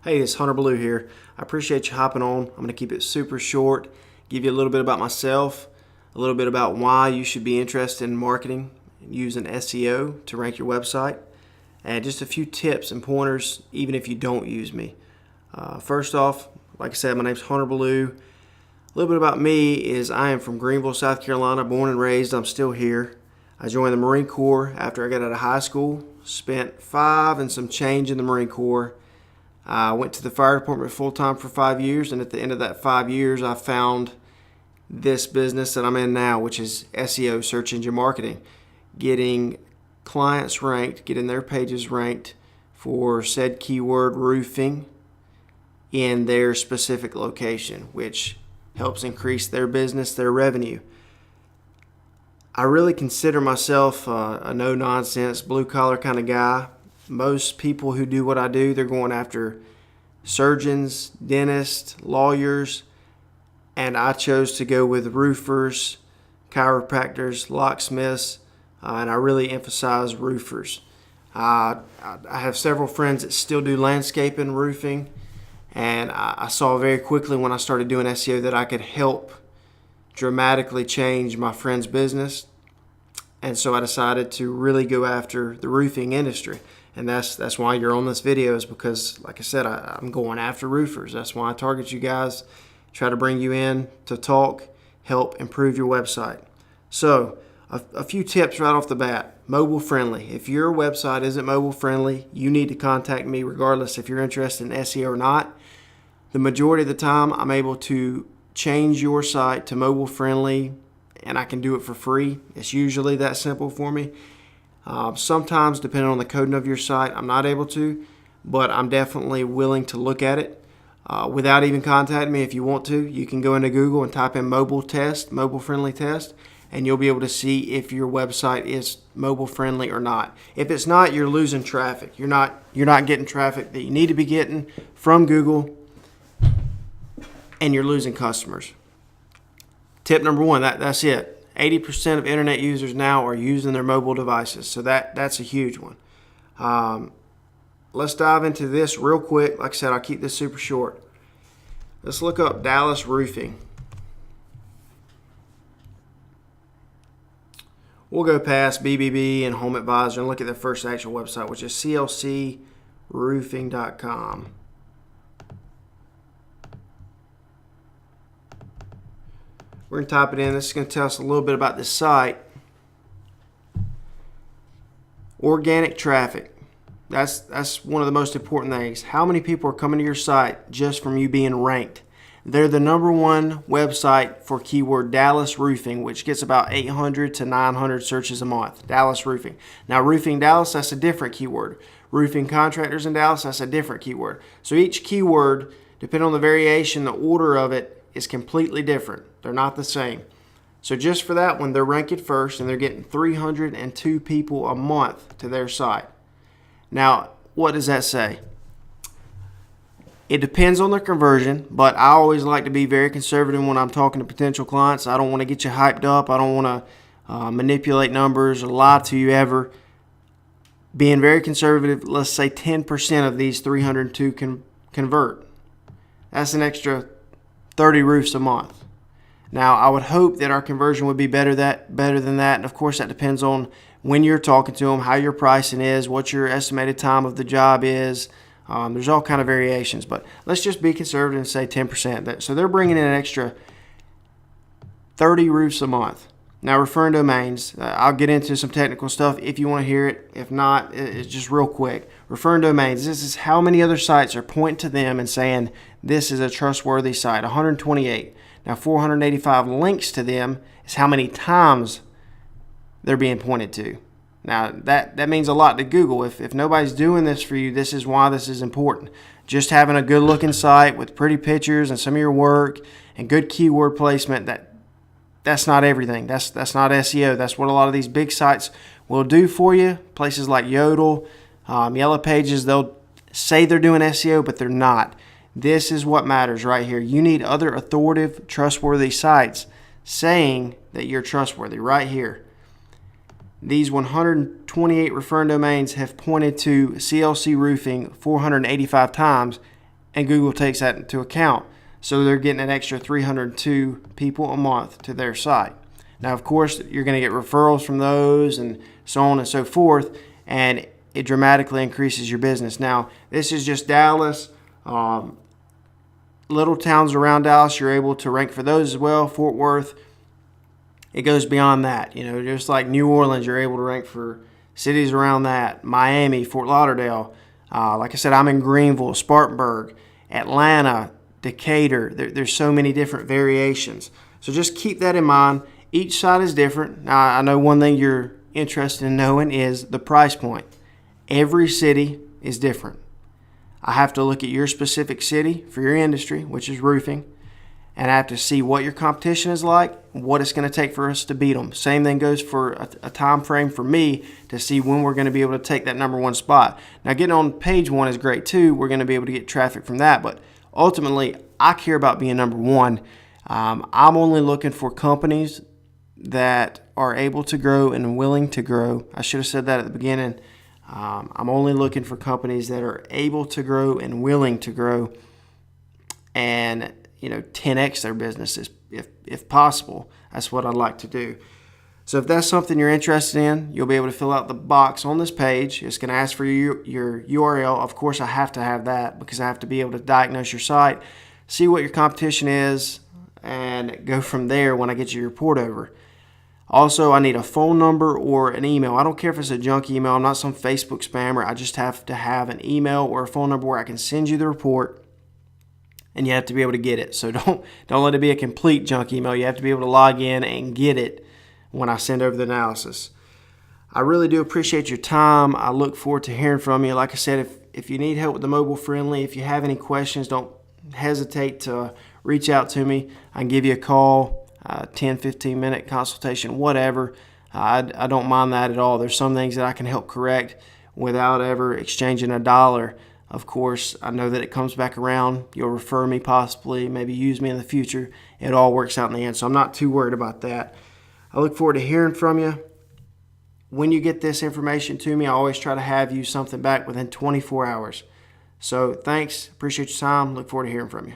Hey, it's Hunter Ballew here. I appreciate you hopping on. I'm going to keep it super short, give you a little bit about myself, a little bit about why you should be interested in marketing using SEO to rank your website, and just a few tips and pointers even if you don't use me. First off, like I said, my name's Hunter Ballew. A little bit about me is I am from Greenville, South Carolina, born and raised. I'm still here. I joined the Marine Corps after I got out of high school, spent 5 and some change in the Marine Corps. I went to the fire department full-time for 5 years, and at the end of that 5 years, I found this business that I'm in now, which is SEO, search engine marketing, getting clients ranked, getting their pages ranked for said keyword roofing in their specific location, which helps increase their business, their revenue. I really consider myself a no-nonsense, blue-collar kind of guy. Most people who do what I do, they're going after surgeons, dentists, lawyers, and I chose to go with roofers, chiropractors, locksmiths, and I really emphasize roofers. I have several friends that still do landscaping, roofing, and I saw very quickly when I started doing SEO that I could help dramatically change my friend's business, and so I decided to really go after the roofing industry. And that's why you're on this video, is because, like I said, I'm going after roofers. That's why I target you guys, try to bring you in to talk, help improve your website. So a few tips right off the bat. Mobile friendly. If your website isn't mobile friendly, you need to contact me regardless if you're interested in SEO or not. The majority of the time, I'm able to change your site to mobile friendly, and I can do it for free. It's usually that simple for me. Sometimes, depending on the coding of your site, I'm not able to, but I'm definitely willing to look at it. Without even contacting me, if you want to, you can go into Google and type in mobile friendly test, and you'll be able to see if your website is mobile friendly or not. If it's not, you're losing traffic. You're not getting traffic that you need to be getting from Google, and you're losing customers. Tip number one, that's it. 80% of internet users now are using their mobile devices, so that's a huge one. Let's dive into this real quick. Like I said, I'll keep this super short. Let's look up Dallas roofing. We'll go past BBB and Home Advisor and look at the first actual website, which is clcroofing.com. We're going to type it in. This is going to tell us a little bit about this site. Organic traffic. That's one of the most important things. How many people are coming to your site just from you being ranked? They're the #1 website for keyword Dallas roofing, which gets about 800 to 900 searches a month. Dallas roofing. Now, roofing Dallas, that's a different keyword. Roofing contractors in Dallas, that's a different keyword. So each keyword, depending on the variation, the order of it, is completely different. They're not the same. So just for that one, they're ranked first, and they're getting 302 people a month to their site. Now, what does that say? It depends on their conversion, but I always like to be very conservative when I'm talking to potential clients. I don't want to get you hyped up. I don't want to manipulate numbers or lie to you ever. Being very conservative, let's say 10% of these 302 can convert. That's an extra 30 roofs a month. Now, I would hope that our conversion would be better than that. And of course, that depends on when you're talking to them, how your pricing is, what your estimated time of the job is. There's all kind of variations, but let's just be conservative and say 10%. So they're bringing in an extra 30 roofs a month. Now, referring domains, I'll get into some technical stuff if you want to hear it. If not, it's just real quick. Referring domains, this is how many other sites are pointing to them and saying this is a trustworthy site, 128. Now, 485 links to them is how many times they're being pointed to. Now, that means a lot to Google. If nobody's doing this for you, this is why this is important. Just having a good-looking site with pretty pictures and some of your work and good keyword placement, that's not everything. That's not SEO. That's what a lot of these big sites will do for you. Places like Yodel, Yellow Pages, they'll say they're doing SEO, but they're not. This is what matters right here. You need other authoritative, trustworthy sites saying that you're trustworthy right here. These 128 referring domains have pointed to CLC Roofing 485 times, and Google takes that into account. So they're getting an extra 302 people a month to their site. Now, of course, you're going to get referrals from those and so on and so forth, and it dramatically increases your business. Now, this is just Dallas. Little towns around Dallas, you're able to rank for those as well. Fort Worth, it goes beyond that. Just like New Orleans, you're able to rank for cities around that. Miami, Fort Lauderdale. Like I said, I'm in Greenville, Spartanburg, Atlanta, Decatur. There's so many different variations. So just keep that in mind. Each site is different. Now, I know one thing you're interested in knowing is the price point. Every city is different. I have to look at your specific city for your industry, which is roofing, and I have to see what your competition is like, what it's going to take for us to beat them. Same thing goes for a time frame for me to see when we're going to be able to take that number one spot. Now, getting on page one is great too. We're going to be able to get traffic from that, but ultimately, I care about being number one. I'm only looking for companies that are able to grow and willing to grow. I should have said that at the beginning. I'm only looking for companies that are able to grow and willing to grow and 10x their businesses if possible. That's what I'd like to do. So if that's something you're interested in, you'll be able to fill out the box on this page. It's going to ask for your URL. Of course, I have to have that because I have to be able to diagnose your site, see what your competition is, and go from there when I get your report over. Also, I need a phone number or an email. I don't care if it's a junk email. I'm not some Facebook spammer. I just have to have an email or a phone number where I can send you the report, and you have to be able to get it. So don't let it be a complete junk email. You have to be able to log in and get it when I send over the analysis. I really do appreciate your time. I look forward to hearing from you. Like I said, if you need help with the mobile friendly, if you have any questions, don't hesitate to reach out to me. I can give you a call. 10, 15-minute consultation, whatever. I don't mind that at all. There's some things that I can help correct without ever exchanging a dollar. Of course, I know that it comes back around. You'll refer me possibly, maybe use me in the future. It all works out in the end, so I'm not too worried about that. I look forward to hearing from you. When you get this information to me, I always try to have you something back within 24 hours. So thanks. Appreciate your time. Look forward to hearing from you.